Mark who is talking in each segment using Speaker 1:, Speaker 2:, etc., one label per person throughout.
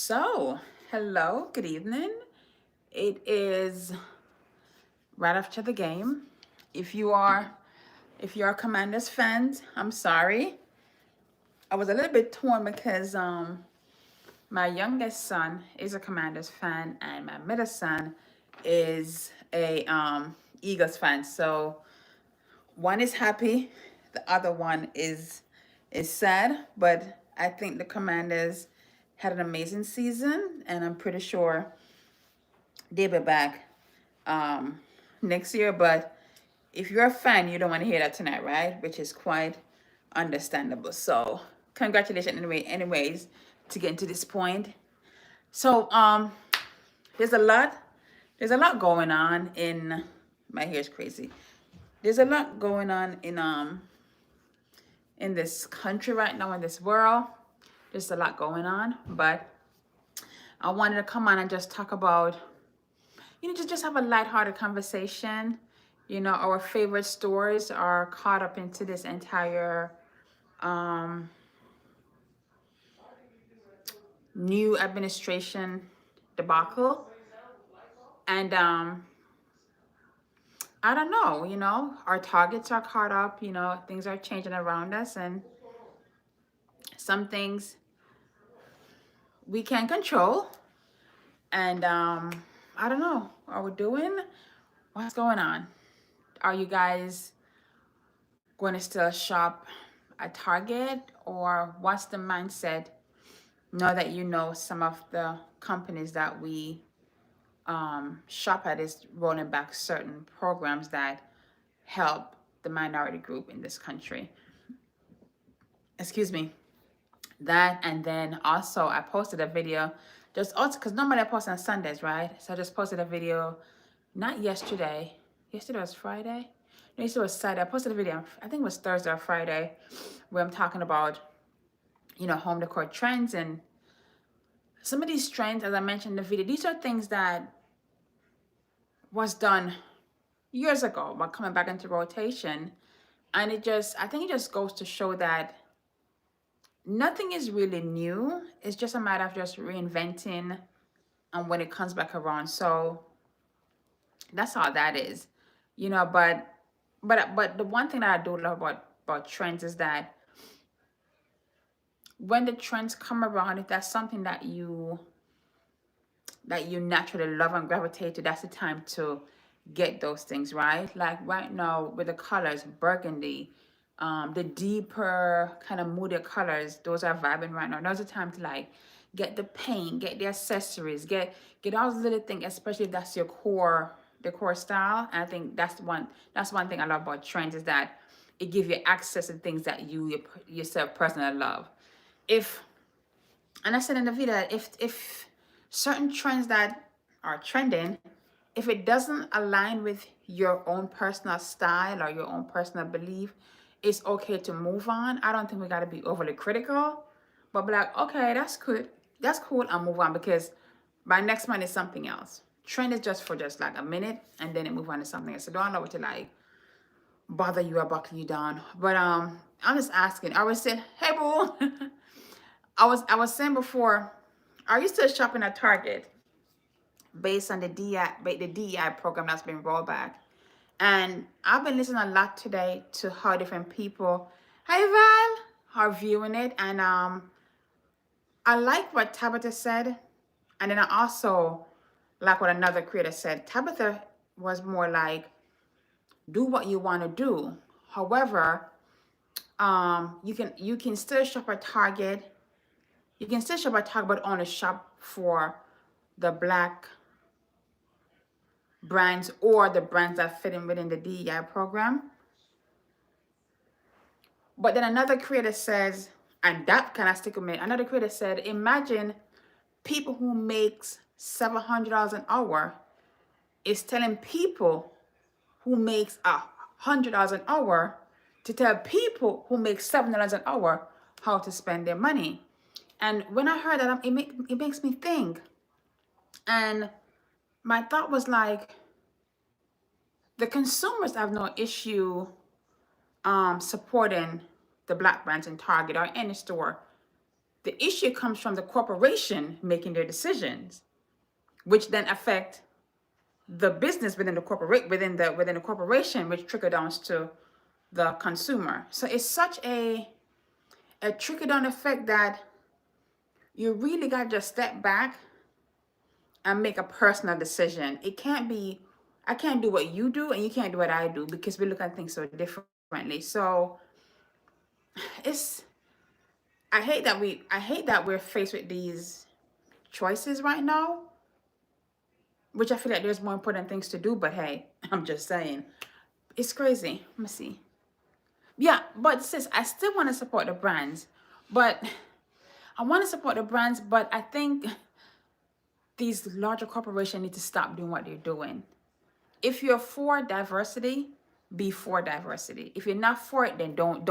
Speaker 1: So, hello, good evening. It is right after the game. If you are Commanders fans, I'm sorry. I was a little bit torn because my youngest son is a Commanders fan and my middle son is a Eagles fan. So one is happy, the other one is sad, but I think the Commanders had an amazing season and I'm pretty sure they'll be back next year. But if you're a fan, you don't want to hear that tonight, right? Which is quite understandable. So congratulations anyways to get to this point. So there's a lot going on in my hair's crazy. There's a lot going on in this country right now, in this world. There's a lot going on, but I wanted to come on and just talk about, just have a lighthearted conversation. Our favorite stores are caught up into this entire new administration debacle. And I don't know, our targets are caught up, things are changing around us, and some things we can't control. And I don't know, are we doing? What's going on? Are you guys going to still shop at Target, or what's the mindset now that you know some of the companies that we shop at is rolling back certain programs that help the minority group in this country? Excuse me. That, and then also I posted a video just also because normally I post on Sundays, right? So I just posted a video, not yesterday. Yesterday was Friday. No, yesterday was Saturday. I posted a video, I think it was Thursday or Friday, where I'm talking about, home decor trends. And some of these trends, as I mentioned in the video, these are things that was done years ago, but coming back into rotation. And I think it just goes to show that nothing is really new. It's just a matter of just reinventing and when it comes back around. So that's all that is, but the one thing that I do love about trends is that when the trends come around, if that's something that you naturally love and gravitate to, that's the time to get those things, right? Like right now with the colors, burgundy, the deeper kind of moodier colors, those are vibing right now. Now's the time to like get the paint, get the accessories, get all those little things, especially if that's your the core style. And I think that's one thing I love about trends, is that it gives you access to things that you yourself personally love. And I said in the video, if certain trends that are trending, if it doesn't align with your own personal style or your own personal belief, it's okay to move on. I don't think we got to be overly critical, but be like, okay, that's good, and move on, because by next month is something else. Trend is just for just like a minute, and then it move on to something else. So don't allow it to like bother you or buckle you down. But I'm just asking. I was saying, hey boo, I was saying before, are you still shopping at Target based on the DEI program that's been rolled back? And I've been listening a lot today to how different people, hey Val, are viewing it. And I like what Tabitha said. And then I also like what another creator said. Tabitha was more like, do what you want to do. However, you can still shop at Target. You can still shop at Target, but only shop for the Black brands or the brands that fit in within the DEI program. But then another creator says, and that kind of stick with me. Another creator said, imagine people who makes $700 an hour is telling people who makes $100 an hour to tell people who make $7 an hour how to spend their money. And when I heard that, it makes me think. And my thought was like, the consumers have no issue supporting the Black brands in Target or any store The issue comes from the corporation making their decisions, which then affect the business within the corporation, which trickle down to the consumer. So it's such a trickle down effect that you really got to just step back and make a personal decision. It can't be, I can't do what you do and you can't do what I do, because we look at things so differently. So it's, I hate that we're faced with these choices right now, which I feel like there's more important things to do, but hey, I'm just saying. It's crazy. Let me see. Yeah, but sis, I still want to support the brands, but I think these larger corporations need to stop doing what they're doing. If you're for diversity, be for diversity. If you're not for it, then don't.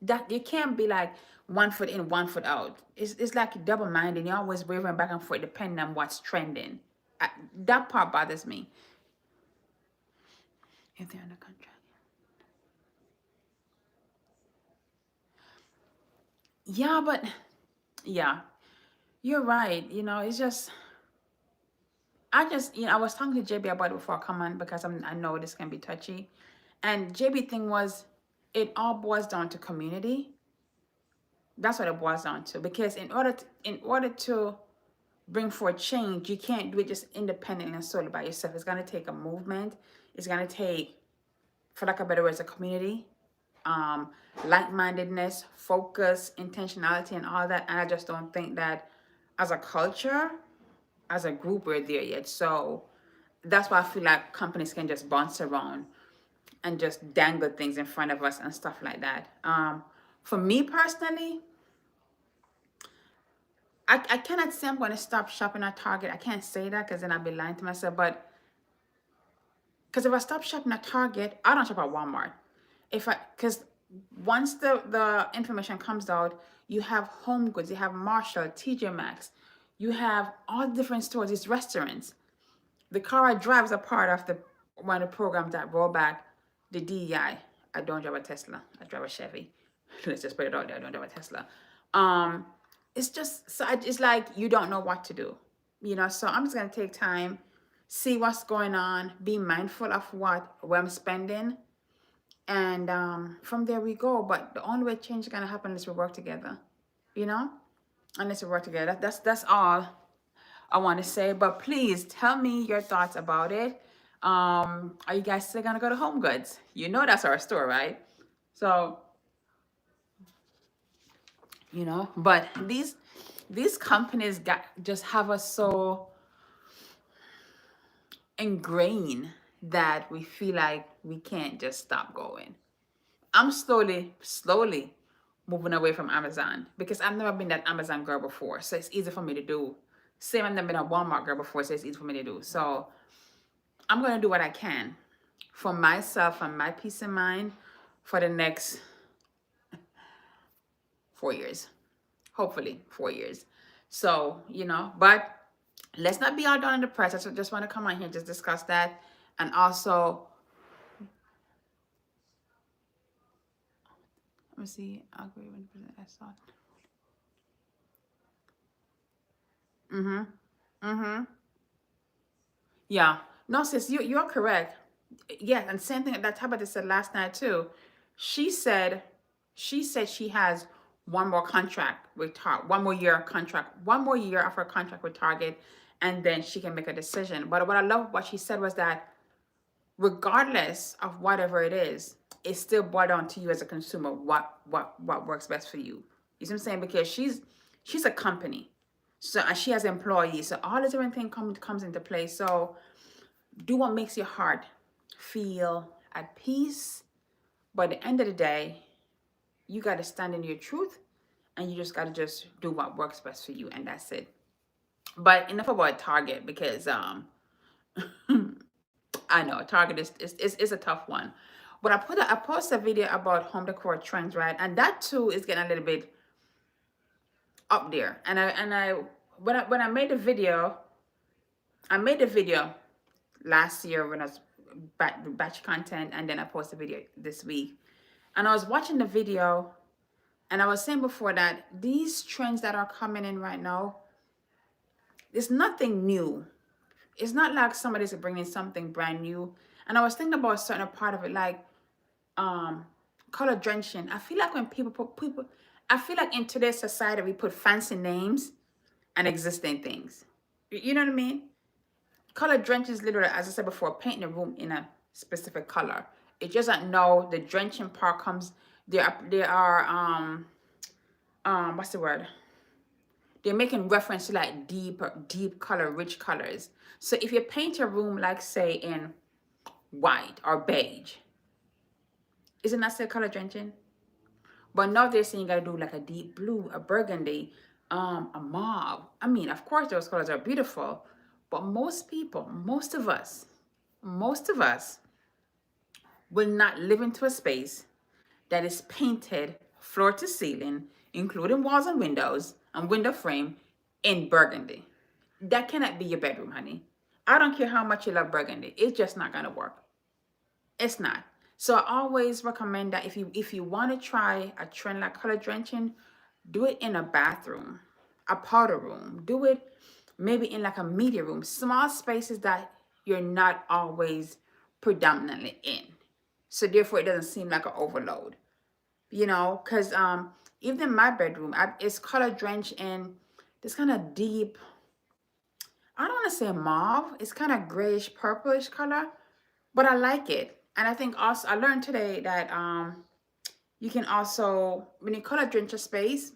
Speaker 1: That you can't be like one foot in, one foot out. It's like double-minded. You're always wavering back and forth depending on what's trending. That part bothers me. If they're under contract. Yeah, but yeah, you're right. It's just I was talking to JB about it before I come on, because I know this can be touchy. And JB thing was, it all boils down to community. That's what it boils down to. Because in order to bring forth change, you can't do it just independently and solely by yourself. It's gonna take a movement. It's gonna take, for lack of better words, a community, like-mindedness, focus, intentionality, and all that. And I just don't think that as a culture, as a group, we're there yet. So that's why I feel like companies can just bounce around and just dangle things in front of us and stuff like that. For me personally, I cannot say I'm going to stop shopping at Target. I can't say that, because then I'll be lying to myself. But because if I stop shopping at Target, I don't shop at Walmart. Because once the information comes out, you have Home Goods, you have Marshall, TJ Maxx, you have all different stores, these restaurants. The car I drive is a part of one of the programs that Rollback, the DEI. I don't drive a Tesla. I drive a Chevy. Let's just put it out there. I don't drive a Tesla. It's just, so it's like you don't know what to do. So I'm just gonna take time, see what's going on, be mindful of where I'm spending, and from there we go. But the only way change is gonna happen is we work together. Unless we work together. That's all I want to say. But please tell me your thoughts about it. Are you guys still gonna go to Home Goods? That's our store, right? So but these companies just have us so ingrained that we feel like we can't just stop going. I'm slowly moving away from Amazon, because I've never been that Amazon girl before, so it's easy for me to do. Same, I've never been a Walmart girl before, so it's easy for me to do. So I'm going to do what I can for myself and my peace of mind for the next 4 years. Hopefully 4 years. So, but let's not be all down in the press. I just want to come on here and just discuss that. And also, let me see. I'll agree with I saw. Yeah. No, sis, you're correct. Yeah, and same thing that Tabitha said last night too. She said she has one more contract with Target, one more year of her contract with Target, and then she can make a decision. But what I love what she said was that regardless of whatever it is, it's still boiled down to you as a consumer what works best for you. You see what I'm saying? Because she's a company. So, and she has employees. So all this different thing comes into play. So do what makes your heart feel at peace. But at the end of the day, you got to stand in your truth, and you just got to just do what works best for you, and that's it. But enough about Target, because I know Target is a tough one. But I posted a video about home decor trends, right? And that too is getting a little bit up there. And when I made the video, last year when I was batch content, and then I posted a video this week. And I was watching the video, And I was saying before that these trends that are coming in right now, there's nothing new. It's not like somebody's bringing something brand new. And I was thinking about a certain part of it, like um color drenching. I feel like when people, I feel like in today's society we put fancy names and existing things. You know what I mean? Color drenching is literally, as I said before, painting a room in a specific color. It just that no, the drenching part comes. There are what's the word? They're making reference to like deep color, rich colors. So if you paint a room, like say in white or beige, isn't that still color drenching? But now they're saying you gotta do like a deep blue, a burgundy, a mauve. I mean, of course those colors are beautiful, but most people, most of us will not live into a space that is painted floor to ceiling, including walls and window frame, in burgundy. That cannot be your bedroom, honey. I don't care how much you love burgundy. It's just not gonna work. It's not. So I always recommend that if you want to try a trend like color drenching, do it in a bathroom, a powder room. Do it maybe in like a media room, small spaces that you're not always predominantly in. So therefore it doesn't seem like an overload. Because even in my bedroom, it's color drenched in this kind of deep, I don't want to say mauve. It's kind of grayish purplish color, but I like it. And I think also I learned today that you can also, when you color drench a space,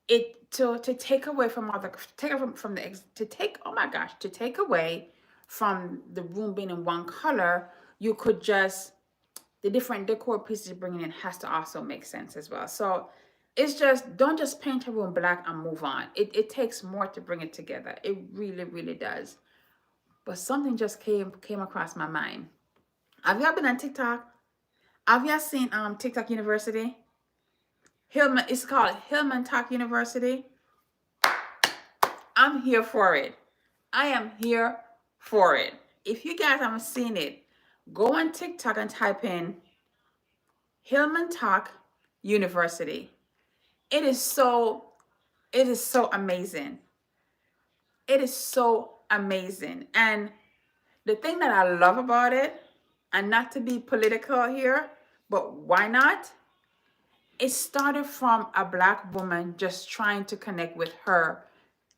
Speaker 1: it to take away from all the take it from the to take, oh my gosh, to take away from the room being in one color, you could just, the different decor pieces you're bringing in has to also make sense as well. So it's just, don't just paint a room black and move on. It takes more to bring it together. It really, really does. But something just came across my mind. Have y'all been on TikTok? Have y'all seen TikTok University? Hillman, it's called Hillman Tok University. I'm here for it. I am here for it. If you guys haven't seen it, go on TikTok and type in Hillman Tok University. It is so amazing. It is so amazing. And the thing that I love about it, and not to be political here, but why not? It started from a Black woman just trying to connect with her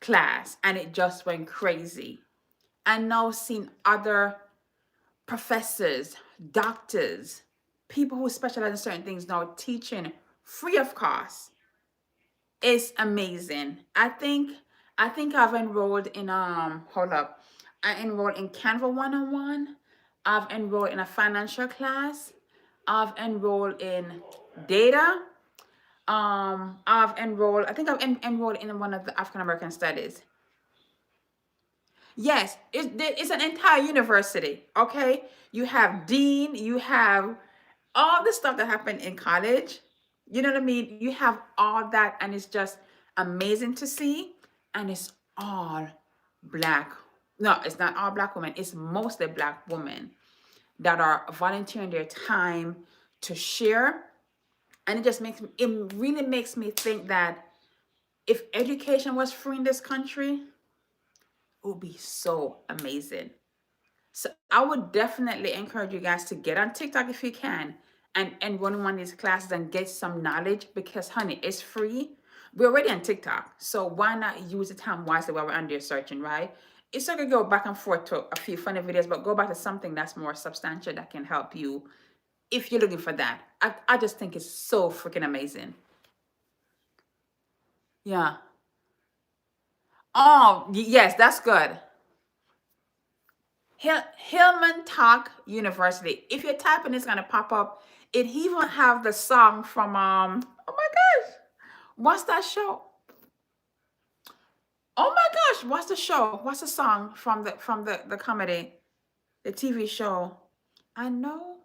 Speaker 1: class, and it just went crazy. And now seeing other professors, doctors, people who specialize in certain things now teaching free of cost is amazing. I think I've enrolled in hold up. I enrolled in Canva 101. I've enrolled in a financial class. I've enrolled in data. I think I've enrolled in one of the African American studies. Yes, it's an entire university. Okay, you have dean, you have all the stuff that happened in college. You know what I mean? You have all that, and it's just amazing to see. And it's all Black. No, it's not all Black women. It's mostly Black women that are volunteering their time to share. And it really makes me think that if education was free in this country, it would be so amazing. So I would definitely encourage you guys to get on TikTok if you can, and run one of these classes and get some knowledge, because honey, it's free. We're already on TikTok, so why not use the time wisely while we're on there searching, right? It's okay to go back and forth to a few funny videos, but go back to something that's more substantial that can help you if you're looking for that. I just think it's so freaking amazing. Yeah. Oh, yes, that's good. Hillman Tok University. If you're typing, it's gonna pop up. It even have the song from oh my gosh, what's that show? Oh my gosh, what's the show? What's the song from the comedy, the TV show? I know.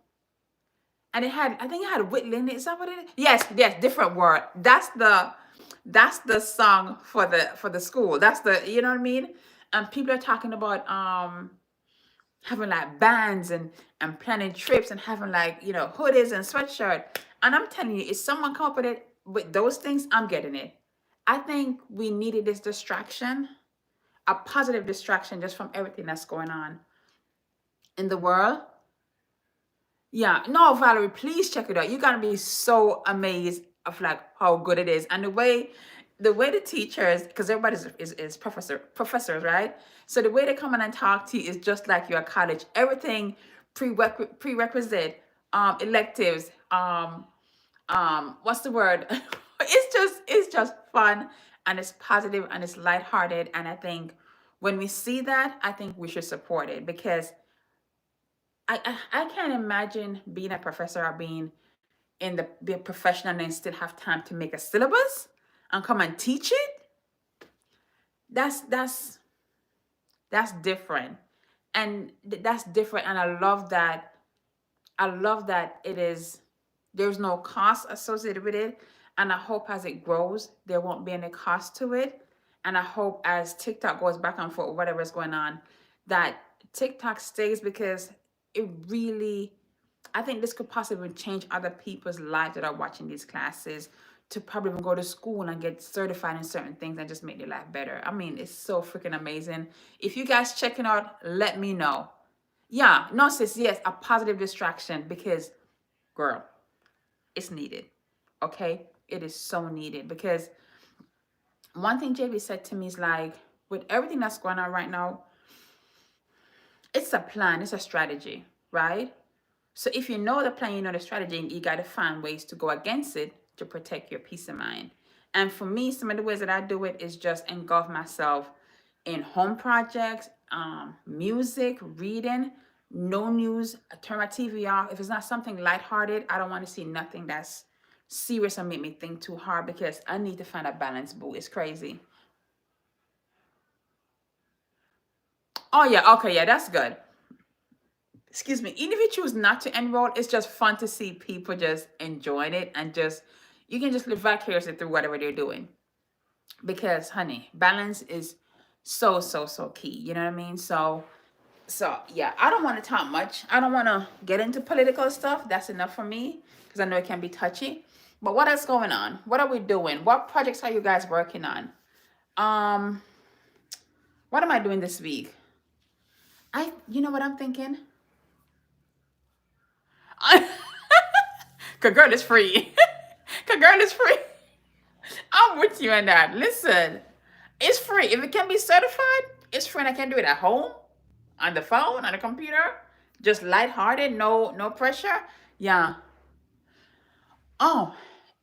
Speaker 1: And I think it had Whitley in it. Is that what it is? Yes, different word. That's the song for the school. That's the, you know what I mean? And people are talking about having like bands and planning trips and having like, hoodies and sweatshirt. And I'm telling you, if someone come up with it, with those things, I'm getting it. I think we needed this distraction, a positive distraction just from everything that's going on in the world. Yeah, no, Valerie, please check it out. You're gonna be so amazed of like how good it is, and the way the teachers, because everybody's is professors, right? So the way they come in and talk to you is just like you're at college. Everything prerequisite, electives, what's the word? It's just fun, and it's positive and it's lighthearted, and I think when we see that, I think we should support it because I can't imagine being a professor or being in the be a professional and then still have time to make a syllabus and come and teach it. That's that's different, and that's different, and I love that it is, there's no cost associated with it, and I hope as it grows there won't be any cost to it, and I hope as TikTok goes back and forth whatever's going on, that TikTok stays, because it really, I think this could possibly change other people's lives that are watching these classes, to probably even go to school and get certified in certain things and just make their life better. I mean, it's so freaking amazing. If you guys checking out, let me know. Yeah, no, sis, yes, a positive distraction, because, girl, it's needed. Okay? It is so needed, because one thing JB said to me is like, with everything that's going on right now, it's a plan, it's a strategy, right? So if you know the plan, you know the strategy, you got to find ways to go against it to protect your peace of mind. And for me, some of the ways that I do it is just engulf myself in home projects, music, reading, no news, I turn my TV off. If it's not something lighthearted, I don't want to see nothing that's serious or make me think too hard, because I need to find a balance, boo. It's crazy. Oh, yeah. Okay. Yeah, that's good. Excuse me, even if you choose not to enroll, it's just fun to see people just enjoying it, and just, you can just live vicariously through whatever they're doing. Because, honey, balance is so, so, so key. You know what I mean? So yeah, I don't want to talk much. I don't want to get into political stuff. That's enough for me, because I know it can be touchy. But what is going on? What are we doing? What projects are you guys working on? Um, what am I doing this week? You know what I'm thinking? Cause girl is free. Cause girl is free. I'm with you on that. Listen, it's free. If it can be certified, it's free, and I can do it at home, on the phone, on the computer, just lighthearted, no pressure. Yeah. Oh,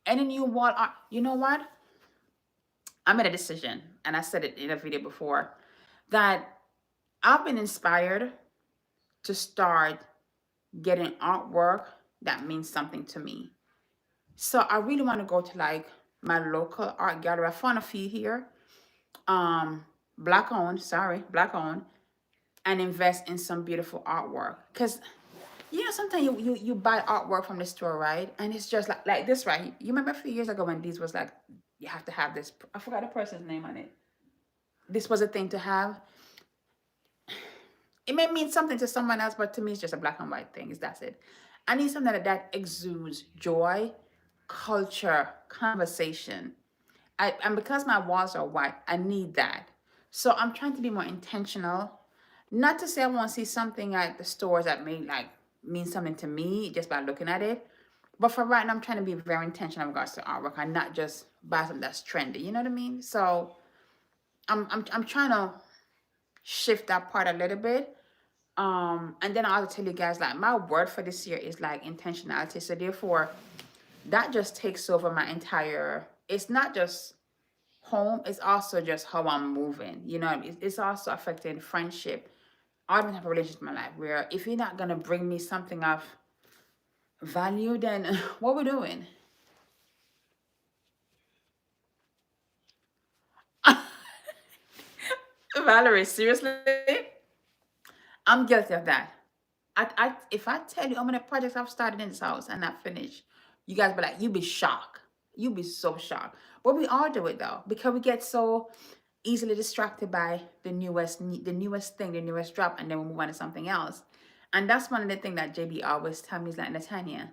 Speaker 1: any new wall art? You know what? I made a decision, and I said it in a video before, that I've been inspired to start getting artwork that means something to me. So I really want to go to like my local art gallery. I found a few here, um, black owned, and invest in some beautiful artwork. Cause sometimes you buy artwork from the store, right? And it's just like this, right? You remember a few years ago when these was like, you have to have this. I forgot the person's name on it. This was a thing to have. It may mean something to someone else, but to me, it's just a black and white thing. That's it. I need something that exudes joy, culture, conversation. And because my walls are white, I need that. So I'm trying to be more intentional. Not to say I want to see something at the stores that may like mean something to me just by looking at it. But for right now, I'm trying to be very intentional in regards to artwork and not just buy something that's trendy. You know what I mean? So I'm trying to shift that part a little bit. And then I'll tell you guys, like, my word for this year is like intentionality. So therefore, that just takes over my entire, it's not just home, it's also just how I'm moving. It's also affecting friendship. I don't have a relationship in my life where if you're not gonna bring me something of value, then what we doing? Valerie, seriously? I'm guilty of that. If I tell you how many projects I've started in this house and not finished, you guys be like, you be shocked. You be so shocked. But we all do it though, because we get so easily distracted by the newest thing, the newest drop, and then we move on to something else. And that's one of the things that JB always tell me is like, Natanya,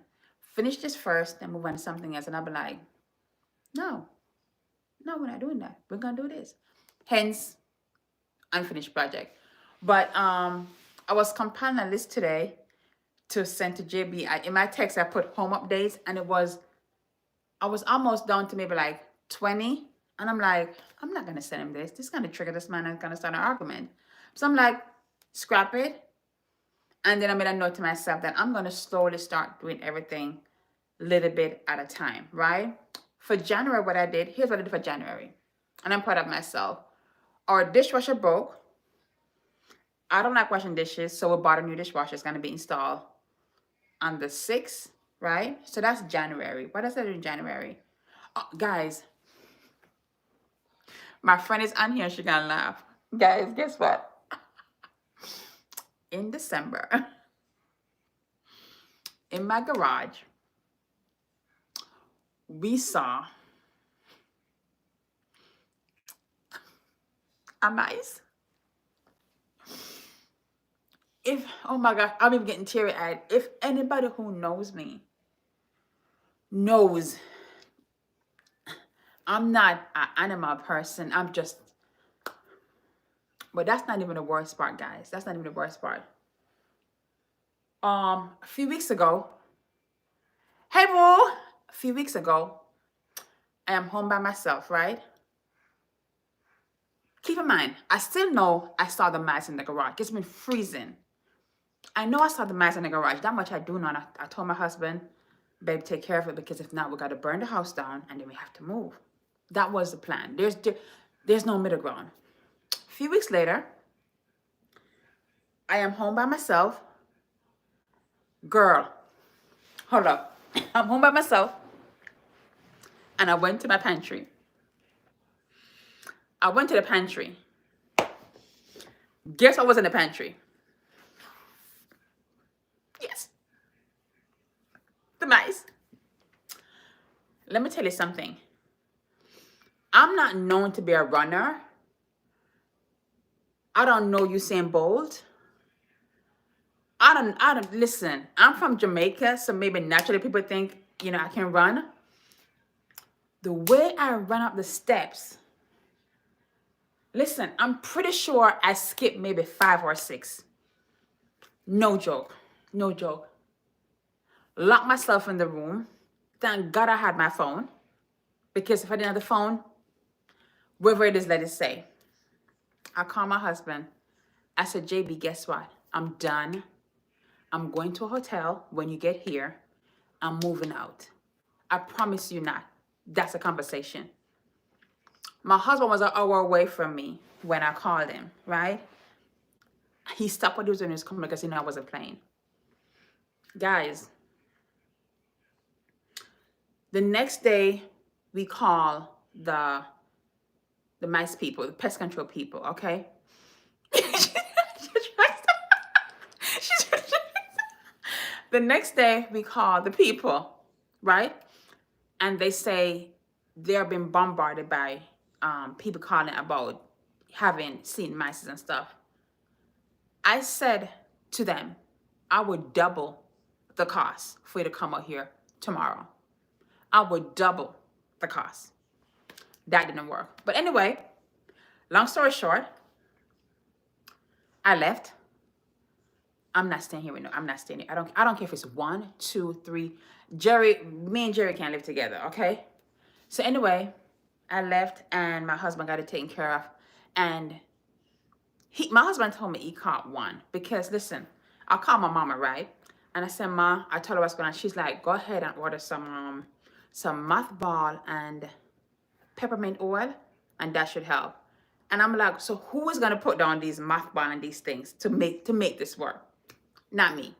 Speaker 1: finish this first, then move on to something else. And I'll be like, No, no, we're not doing that. We're gonna do this. Hence, unfinished project. But I was compiling a list today to send to JB. In my text, I put home updates, and I was almost down to maybe like 20. And I'm like, I'm not gonna send him this. This is gonna trigger this man and gonna start an argument. So I'm like, scrap it. And then I made a note to myself that I'm gonna slowly start doing everything a little bit at a time, right? For January, what I did, here's what I did for January. And I'm proud of myself. Our dishwasher broke. I don't like washing dishes, so we bought a new dishwasher. It's gonna be installed on the 6th, right? So that's January. What else did I do in January? Oh, guys, my friend is on here. She gonna laugh. Guys, guess what? In December, in my garage, we saw a mice. If, oh my God, I'm even getting teary eyed. If anybody who knows me knows I'm not an animal person, I'm just, but that's not even the worst part, guys. That's not even the worst part. A few weeks ago, hey boo, a few weeks ago, I am home by myself, right? Keep in mind, I still know I saw the mice in the garage. It's been freezing. I know I saw the mice in the garage. That much I do know. I told my husband, babe, take care of it, because if not, we got to burn the house down and then we have to move. That was the plan. There's no middle ground. A few weeks later, I am home by myself. Girl, hold up. I'm home by myself. And I went to my pantry. I went to the pantry. Guess what was in the pantry? Yes, the mice. Let me tell you something. I'm not known to be a runner. I don't know Usain Bolt. I don't, listen, I'm from Jamaica, so maybe naturally people think, I can run. The way I run up the steps, listen, I'm pretty sure I skipped maybe 5 or 6. No joke. No joke. Locked myself in the room. Thank God I had my phone. Because if I didn't have the phone, wherever it is, let it say. I called my husband. I said, JB, guess what? I'm done. I'm going to a hotel. When you get here, I'm moving out. I promise you not. That's a conversation. My husband was an hour away from me when I called him, right? He stopped what he was doing in his car because he knew I wasn't playing. Guys, the next day we call the mice people, the pest control people, okay? The next day we call the people, right? And they say they're being bombarded by people calling about having seen mice and stuff. I said to them, I would double the cost for you to come out here tomorrow. I would double the cost. That didn't work. But anyway, long story short, I left. I'm not staying here with no. I'm not staying here. I don't care if it's 1, 2, 3. Me and Jerry can't live together, okay? So anyway, I left and my husband got it taken care of. And my husband told me he caught one because listen, I called my mama, right? And I said, Ma, I told her what's going on. She's like, go ahead and order some mothball and peppermint oil, and that should help. And I'm like, so who is gonna put down these mothball and these things to make this work? Not me.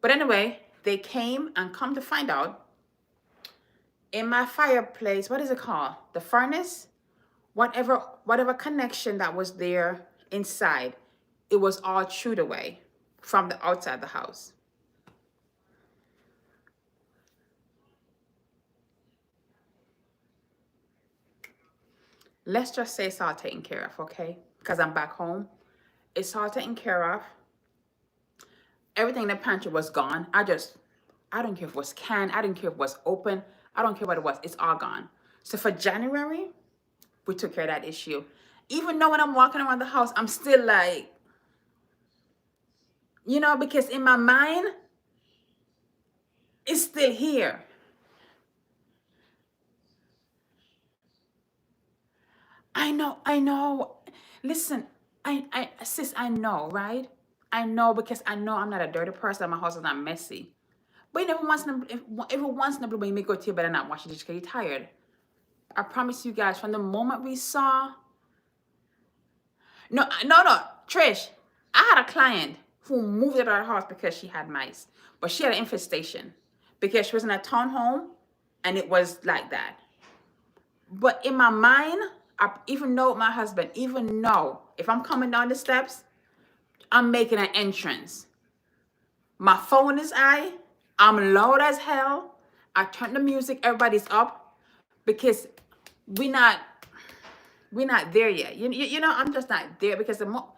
Speaker 1: But anyway, they came, and come to find out, in my fireplace, what is it called? The furnace? Whatever connection that was there inside, it was all chewed away from the outside of the house. Let's just say it's all taken care of, okay? Because I'm back home. It's all taken care of. Everything in the pantry was gone. I don't care if it was canned. I didn't care if it was open. I don't care what it was. It's all gone. So for January, we took care of that issue. Even though when I'm walking around the house, I'm still like, because in my mind, it's still here. I know. Listen, sis, I know, right? I know because I know I'm not a dirty person. My house is not messy. But every once in a blue moon, you may go to your bed and not wash it just because you're tired. I promise you guys, from the moment we saw, no, Trish, I had a client who moved out of her house because she had mice, but she had an infestation because she was in a townhome, and it was like that. But in my mind, even though my husband, even know if I'm coming down the steps, I'm making an entrance. My phone is I'm loud as hell. I turn the music, everybody's up because we're not there yet. I'm just not there because no,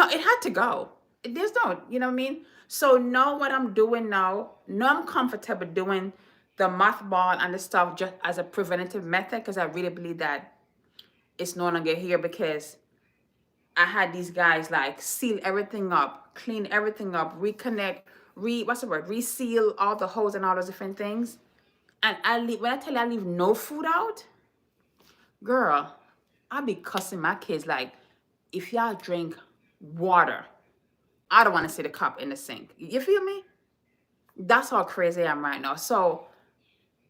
Speaker 1: it had to go. There's no, you know what I mean? So know what I'm doing now. No, I'm comfortable doing the mothball and the stuff just as a preventative method because I really believe that it's no longer here because I had these guys like seal everything up, clean everything up, reconnect, reseal all the holes and all those different things. And when I tell you I leave no food out, girl, I be cussing my kids like, if y'all drink water, I don't want to see the cup in the sink. You feel me? That's how crazy I am right now. So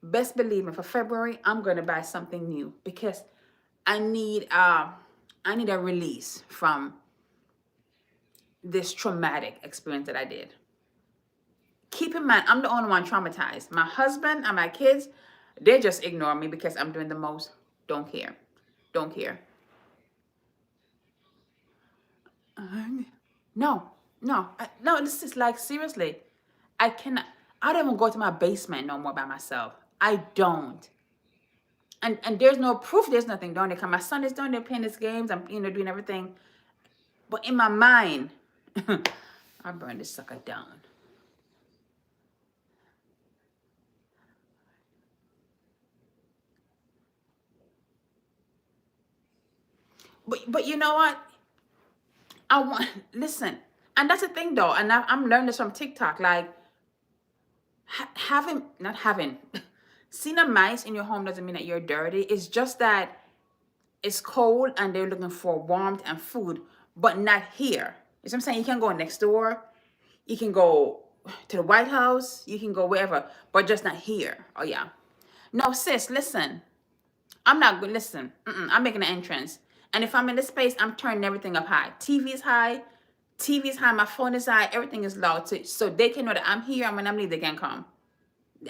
Speaker 1: best believe me, for February, I'm gonna buy something new because I need a release from this traumatic experience that I did. Keep in mind, I'm the only one traumatized. My husband and my kids, they just ignore me because I'm doing the most. Don't care. Don't care. No, this is like, seriously. I don't even go to my basement no more by myself. I don't. And there's no proof, there's nothing down there. Because my son is down there playing his games, I'm doing everything. But in my mind, I burn this sucker down. But you know what? Listen, and that's the thing though, and I'm learning this from TikTok. Like, not having, seeing a mice in your home doesn't mean that you're dirty. It's just that it's cold and they're looking for warmth and food, but not here. You know what I'm saying? You can go next door, you can go to the White House, you can go wherever, but just not here. Oh yeah. No, sis, listen. I'm not good. Listen, I'm making an entrance. And if I'm in this space, I'm turning everything up high. TV is high. My phone is high. Everything is loud. So they can know that I'm here. And when I'm leaving, they can come.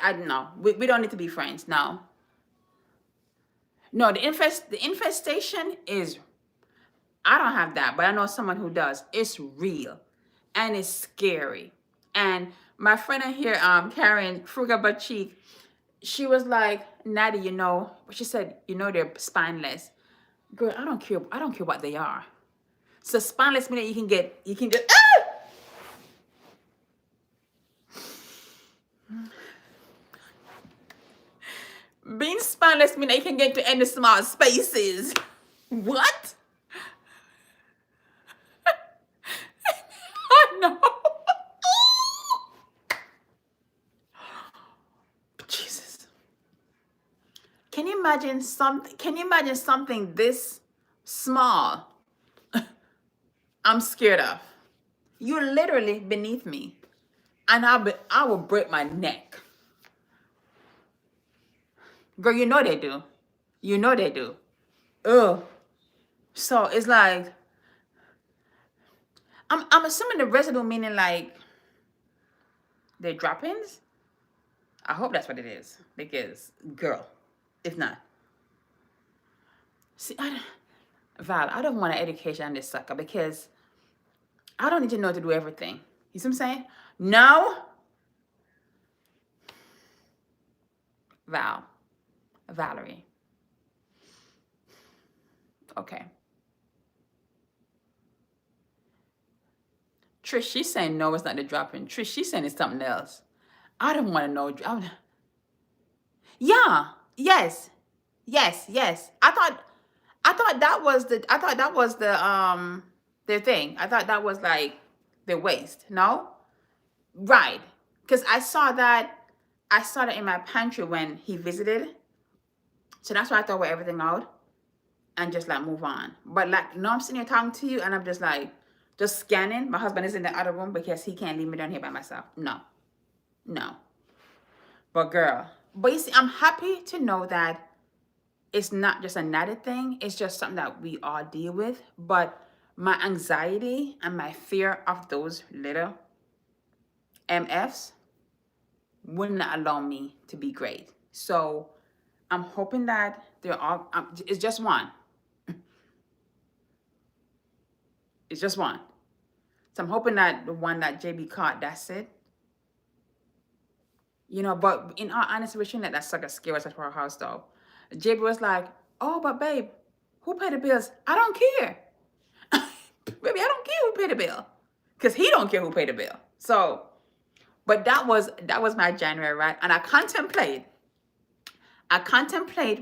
Speaker 1: I don't know. We don't need to be friends. No. No, the infestation is, I don't have that, but I know someone who does. It's real. And it's scary. And my friend in here, Karen Fruga Butt Cheek, she was like, Natty, she said, they're spineless. Girl, I don't care what they are. So spineless meaning you can just being spineless meaning you can get to any small spaces. What? I know. Jesus. Can you imagine something this small I'm scared of? You're literally beneath me. And I will break my neck. Girl, you know they do. Ugh. So it's like, I'm assuming the residue meaning like they're droppings. I hope that's what it is. Because, girl, if not. See, Val, I don't want an education on this sucker because I don't need to know to do everything. You see what I'm saying? No. Valerie. Okay. Trish, she's saying no, it's not the dropping. Trish, she's saying it's something else. I don't want to know. Yeah, Yes, yes. I thought that was their thing. I thought that was like their waist. No, right? Because I saw that in my pantry when he visited, so that's why I throw everything out and just like move on. But like, no, I'm sitting here talking to you and I'm just like, just scanning. My husband is in the other room because he can't leave me down here by myself. No, no. But girl, but you see, I'm happy to know that it's not just another thing. It's just something that we all deal with. But my anxiety and my fear of those little MFs would not allow me to be great. So I'm hoping that they're all, it's just one. It's just one. So I'm hoping that the one that JB caught, that's it. You know, but in all honesty, we shouldn't let that sucker scare us out of our house though. JB was like, oh, but babe, who paid the bills? I don't care. Baby, I don't care who paid the bill. Because he don't care who paid the bill. So, but that was my January, right? And I contemplate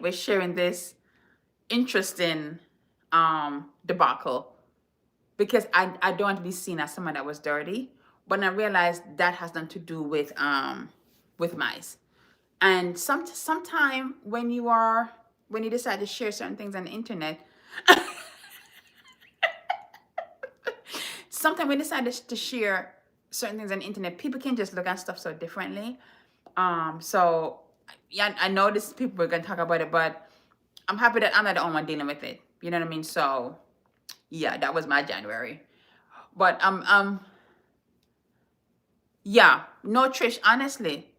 Speaker 1: with sharing this interesting debacle because I don't want to be seen as someone that was dirty. But I realized that has nothing to do with mice. And sometime when you decide to share certain things on the internet, sometimes we decide to share certain things on the internet, people can just look at stuff so differently. So yeah, I know this people are gonna talk about it, but I'm happy that I'm not the only one dealing with it. You know what I mean? So yeah, that was my January. But yeah, no, Trish, honestly,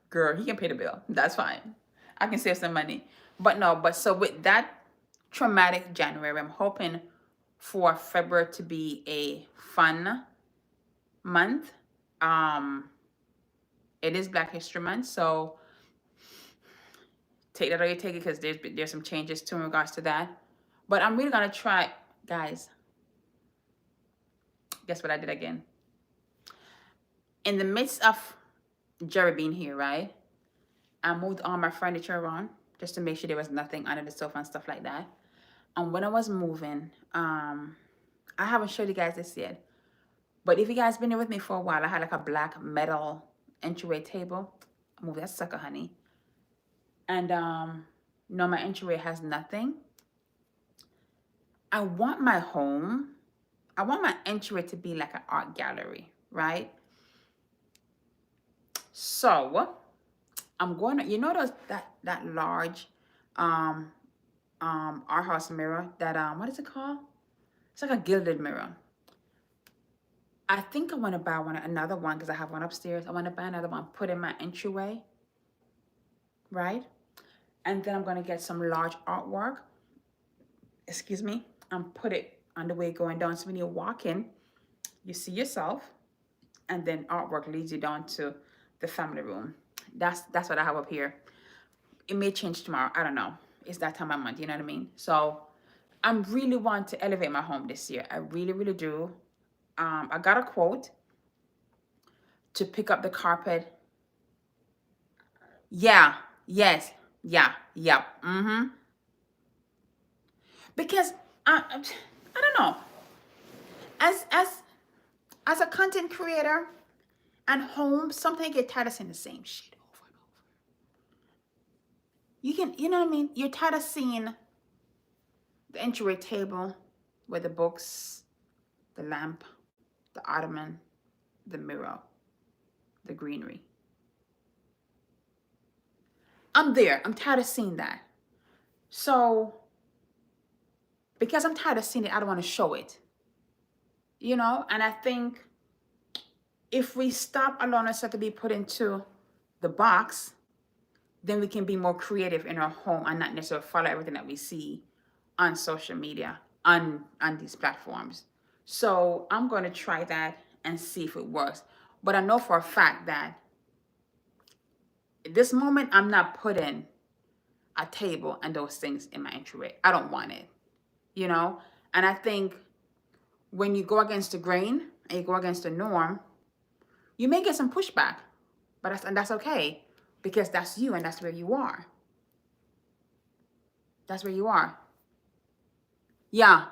Speaker 1: girl, he can pay the bill. That's fine. I can save some money. But no, but so with that traumatic January, I'm hoping for February to be a fun month. It is Black History Month, so take that or you take it because there's some changes too in regards to that. But I'm really gonna try, guys. Guess what I did again? In the midst of Jerry being here, right? I moved all my furniture around just to make sure there was nothing under the sofa and stuff like that. And when I was moving, I haven't showed you guys this yet, but if you guys been here with me for a while, I had like a black metal entryway table. I moved that sucker, honey. And no, my entryway has nothing. I want my entryway to be like an art gallery, right? So I'm going to, you know, that large art house mirror that what is it called? It's like a gilded mirror. I think I want to buy another one because I have one upstairs. I want to buy another one, put in my entryway, right? And then I'm going to get some large artwork, excuse me, and put it on the way going down. So when you walk in, you see yourself, and then artwork leads you down to the family room. That's what I have up here. It may change tomorrow. I don't know. It's that time of month, you know what I mean? So I really want to elevate my home this year. I really, really do. I got a quote to pick up the carpet. Yeah, yes, yeah, because I don't know. As a content creator and home, sometimes you get tired of seeing the same shit over and over. You know what I mean? You're tired of seeing the entryway table with the books, the lamp, the ottoman, the mirror, the greenery. I'm there. I'm tired of seeing that. So, because I'm tired of seeing it, I don't want to show it. You know? And I think if we stop allowing ourselves to be put into the box, then we can be more creative in our home and not necessarily follow everything that we see on social media, on these platforms. So I'm going to try that and see if it works. But I know for a fact that at this moment, I'm not putting a table and those things in my entryway. I don't want it, you know? And I think when you go against the grain and you go against the norm, you may get some pushback, but that's okay. because that's you and that's where you are. That's where you are. Yeah.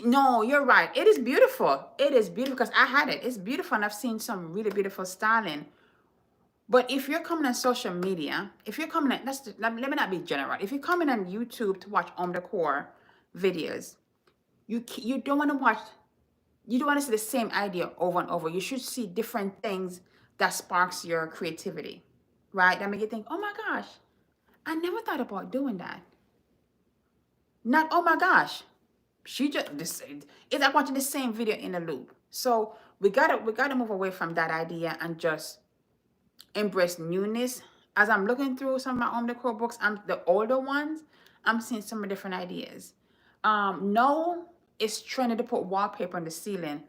Speaker 1: No, you're right. It is beautiful. It is beautiful because I had it. It's beautiful and I've seen some really beautiful styling. But if you're coming on social media, if you're coming on, let me not be general. If you're coming on YouTube to watch home decor videos, you don't want to watch, you don't want to see the same idea over and over. You should see different things that sparks your creativity, right? That make you think, oh my gosh, I never thought about doing that. Not, oh my gosh, she just this it's like watching the same video in a loop. So we gotta move away from that idea and just embrace newness. As I'm looking through some of my home decor books, I'm the older ones, I'm seeing some different ideas. No, it's trendy to put wallpaper on the ceiling.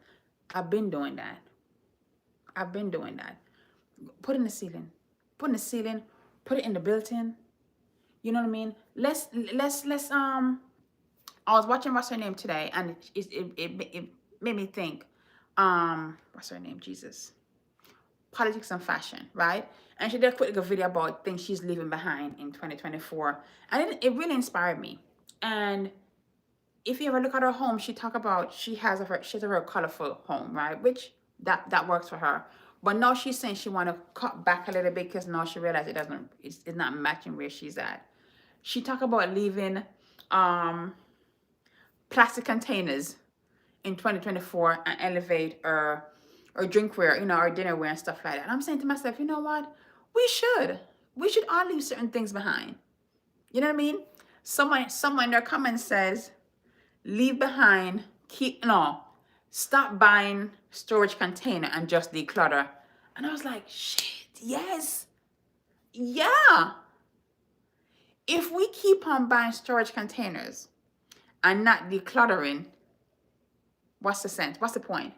Speaker 1: I've been doing that. I've been doing that. Put in the ceiling. Put in the ceiling. Put it in the built-in. You know what I mean? Let's I was watching what's her name today, and it made me think. What's her name? Jesus. Politics and fashion, right? And she did a quick video about things she's leaving behind in 2024, and it really inspired me. And if you ever look at her home, she talk about she has a very colorful home, right? Which that works for her. But now she's saying she want to cut back a little bit because now she realized it's not matching where she's at. She talk about leaving plastic containers in 2024 and elevate or drinkware, or dinnerware and stuff like that. And I'm saying to myself, you know what? We should all leave certain things behind. You know what I mean? Someone in their comments says, leave behind, stop buying storage container and just declutter. And I was like, shit, yes. Yeah. If we keep on buying storage containers and not decluttering, what's the sense? What's the point?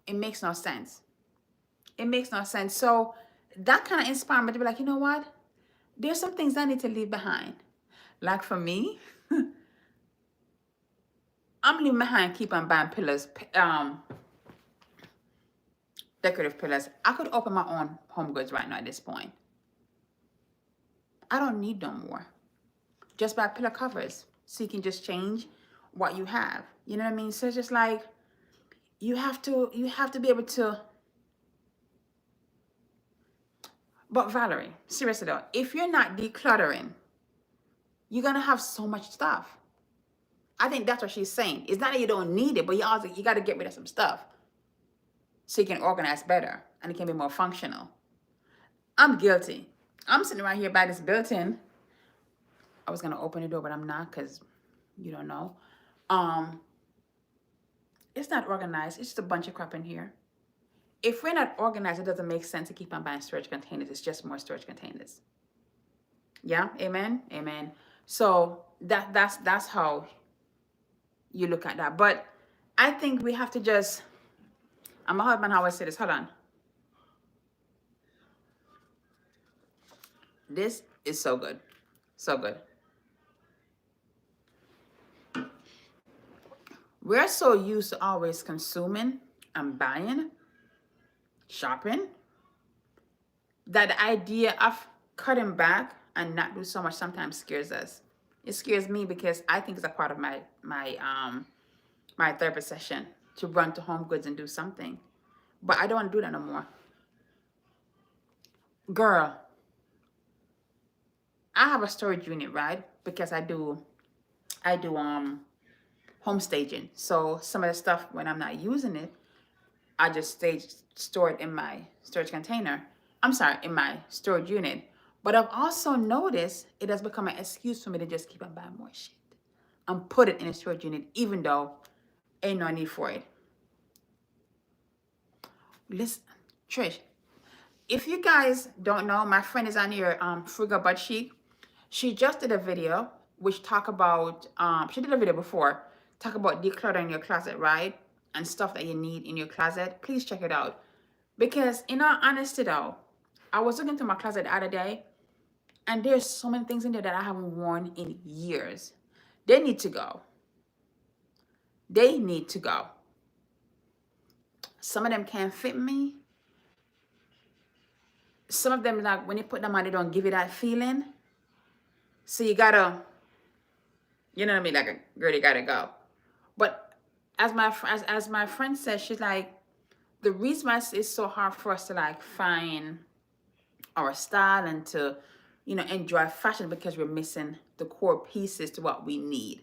Speaker 1: It makes no sense. It makes no sense. So that kind of inspired me to be like, you know what? There's some things I need to leave behind. Like for me, I'm leaving behind, keep on buying pillars, decorative pillars. I could open my own home goods right now at this point. I don't need no more. Just buy pillar covers so you can just change what you have. You know what I mean? So it's just like you have to be able to. But Valerie, seriously though, if you're not decluttering, you're gonna have so much stuff. I think that's what she's saying. It's not that you don't need it, but you got to get rid of some stuff so you can organize better and it can be more functional. I'm guilty. I'm sitting right here by this built-in. I was gonna open the door, but I'm not because you don't know. It's not organized. It's just a bunch of crap in here. If we're not organized, it doesn't make sense to keep on buying storage containers. It's just more storage containers. Yeah, amen, amen. So that's how you look at that. But I think we have to just. I'm a husband. How I say this? Hold on. This is so good, so good. We're so used to always consuming and buying, shopping, that the idea of cutting back and not do so much sometimes scares us. It scares me because I think it's a part of my therapy session to run to Home Goods and do something. But I don't want to do that no more. Girl, I have a storage unit, right? Because I do home staging. So some of the stuff when I'm not using it, I just store it in my storage container. I'm sorry, in my storage unit. But I've also noticed it has become an excuse for me to just keep on buying more shit and put it in a storage unit, even though ain't no need for it. Listen, Trish, if you guys don't know, my friend is on here, Frugal But Chic. She just did a video which talk about, she did a video before, talk about decluttering your closet, right? And stuff that you need in your closet. Please check it out. Because in all honesty though, I was looking through my closet the other day, and there's so many things in there that I haven't worn in years. They need to go. They need to go. Some of them can't fit me. some of them, like when you put them on, they don't give you that feeling. So you gotta, you know what I mean? Like, girl, you gotta go. But as my friend said, she's like, the reason why it's so hard for us to like find our style and to, enjoy fashion because we're missing the core pieces to what we need.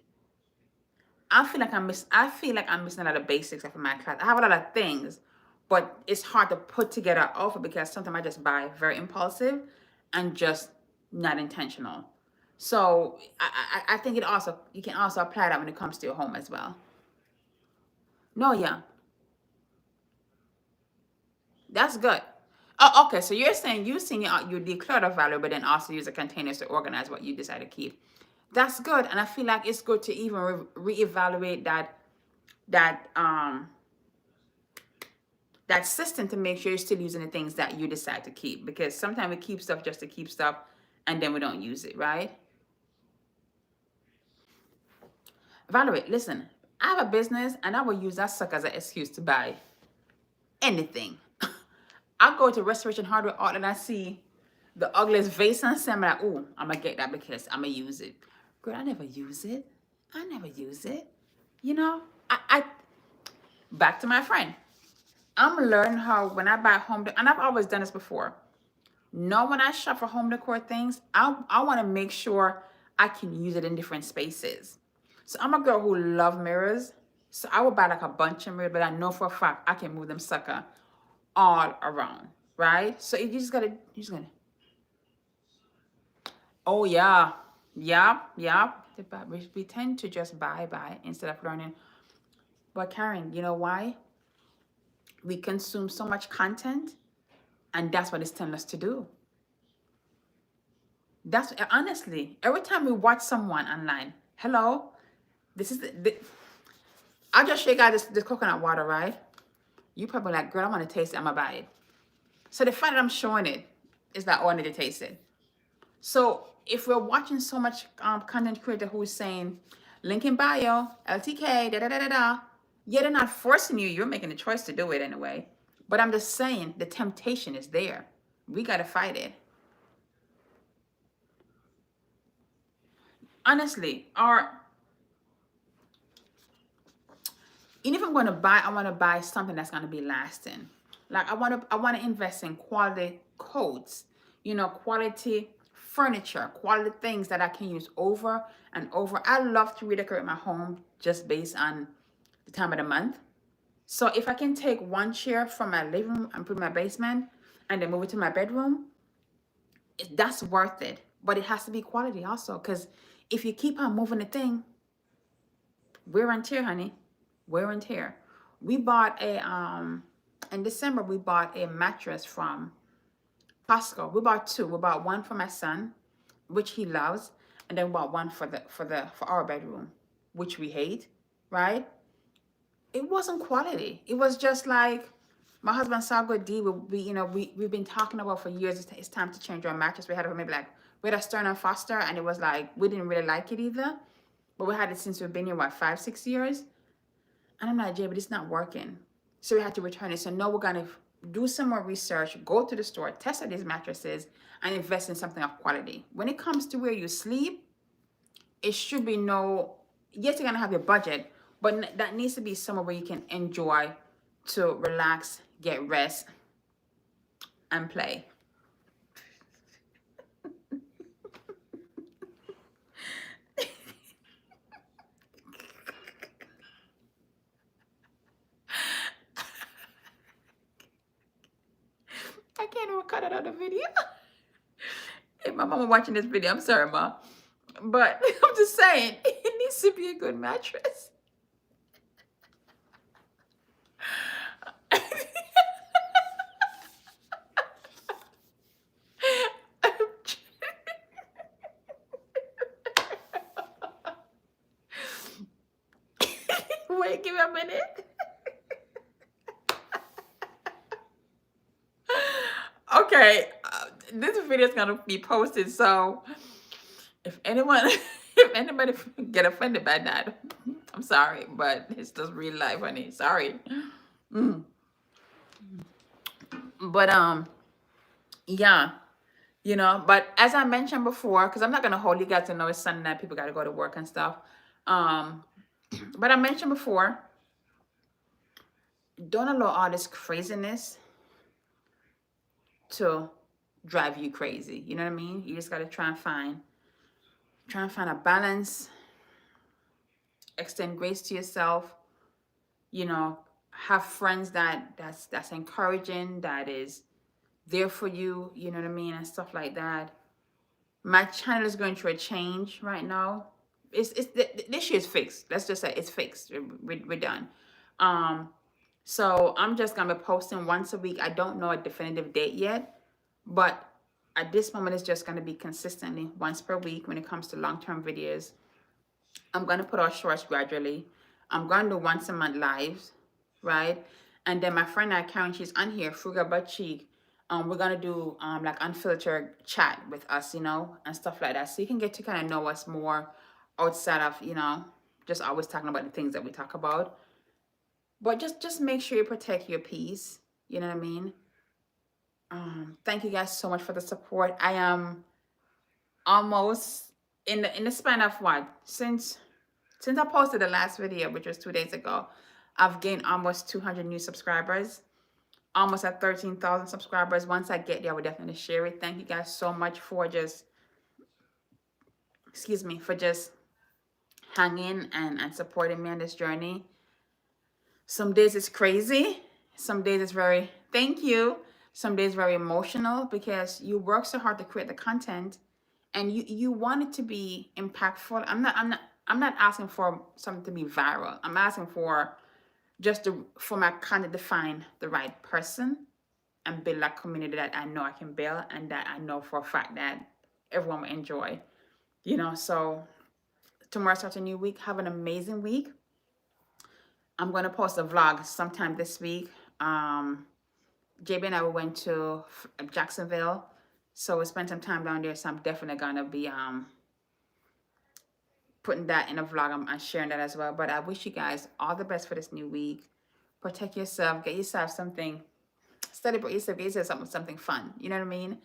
Speaker 1: I feel like I'm missing a lot of basics of my class. I have a lot of things, but it's hard to put together outfit because sometimes I just buy very impulsive and just not intentional. So I think you can also apply that when it comes to your home as well. No, yeah, that's good. Oh, okay. So you're saying using your declutter value, but then also use the containers to organize what you decide to keep. That's good, and I feel like it's good to even reevaluate that that system to make sure you're still using the things that you decide to keep. Because sometimes we keep stuff just to keep stuff, and then we don't use it, right? Evaluate. Listen, I have a business, and I will use that sucker as an excuse to buy anything. I go to Restoration Hardware Outlet and I see the ugliest vase and I'm like, oh, I'm gonna get that because I'm gonna use it. Girl, I never use it. I never use it. You know, I back to my friend. I'm learning how when I buy and I've always done this before. No, when I shop for home decor things, I want to make sure I can use it in different spaces. So I'm a girl who love mirrors. So I would buy like a bunch of mirrors, but I know for a fact I can move them sucker all around, right? So you just gotta. Oh yeah, yeah, yeah. We tend to just buy instead of learning. But Karen, you know why? We consume so much content, and that's what it's telling us to do. That's honestly, every time we watch someone online, hello, this is I just shake out this coconut water, right? You probably like, girl, I want to taste it. I'm gonna buy it. So the fact that I'm showing it is that, oh, I need to taste it. So if we're watching so much content creator who's saying, link in bio, LTK, da da da da da, yeah, they're not forcing you. You're making the choice to do it anyway. But I'm just saying the temptation is there. We gotta fight it. Honestly, even if I'm going to buy, I want to buy something that's going to be lasting. Like I want to invest in quality coats, quality furniture, quality things that I can use over and over. I love to redecorate my home just based on the time of the month. So if I can take one chair from my living room and put in my basement and then move it to my bedroom, that's worth it. But it has to be quality also, because if you keep on moving the thing, wear and tear, honey. Wear and tear. We bought in December we bought a mattress from Costco. We bought two. We bought one for my son, which he loves, and then we bought one for our bedroom, which we hate, right? It wasn't quality. It was just like my husband saw a good deal. We've been talking about for years. It's time to change our mattress. We had it maybe like we had a Stern and Foster, and it was like we didn't really like it either. But we had it since we've been here, what, 5, 6 years? And I'm like, Jay, but it's not working. So we had to return it. So now we're going to do some more research, go to the store, test out these mattresses, and invest in something of quality. When it comes to where you sleep, it should be yes, you're going to have your budget, but that needs to be somewhere where you can enjoy to relax, get rest, and play. I can't even cut it out of the video. If my mama watching this video, I'm sorry, Ma. But I'm just saying, it needs to be a good mattress. Wait, give me a minute. Okay, this video is gonna be posted, so if anybody get offended by that, I'm sorry, but it's just real life, honey. Sorry. But Yeah, you know, but as I mentioned before, because I'm not gonna hold you guys to know it's Sunday night, people gotta go to work and stuff. Um, but I mentioned before, don't allow all this craziness to drive you crazy. You know what I mean? You just gotta try and find a balance, extend grace to yourself, you know, have friends that's encouraging, that is there for you, you know what I mean, and stuff like that. My channel is going through a change right now. It's this year is fixed. Let's just say it's fixed. We're done. Um, so I'm just gonna be posting once a week. I don't know a definitive date yet, but at this moment, it's just gonna be consistently once per week when it comes to long-term videos. I'm gonna put out shorts gradually. I'm gonna do once a month lives, right? And then my friend Karen, she's on here, Frugal But Cheek. We're gonna do like unfiltered chat with us, you know, and stuff like that. So you can get to kind of know us more outside of, you know, just always talking about the things that we talk about. But just make sure you protect your peace. You know what I mean? Thank you guys so much for the support. I am almost in the span of what, since I posted the last video, which was 2 days ago, I've gained almost 200 new subscribers, almost at 13,000 subscribers. Once I get there, I will definitely share it. Thank you guys so much for just, excuse me, for just hanging and supporting me on this journey. Some days it's crazy. Some days it's very, thank you. Some days very emotional because you work so hard to create the content and you want it to be impactful. I'm not asking for something to be viral. I'm asking for for my content to find the right person and build a community that I know I can build and that I know for a fact that everyone will enjoy. You know, so tomorrow starts a new week. Have an amazing week. I'm gonna post a vlog sometime this week. JB and I went to Jacksonville, so we spent some time down there. So I'm definitely gonna be putting that in a vlog and sharing that as well. But I wish you guys all the best for this new week. Protect yourself. Get yourself something. Celebrate yourself. Get yourself something fun. You know what I mean?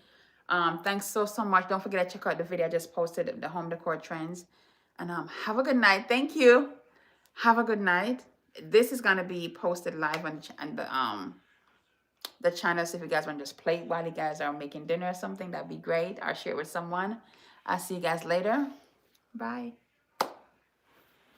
Speaker 1: Thanks so much. Don't forget to check out the video I just posted, the home decor trends. And have a good night. Thank you. Have a good night. This is gonna be posted live on the channel. So if you guys want to just play while you guys are making dinner or something, that'd be great. I'll share it with someone. I'll see you guys later. Bye.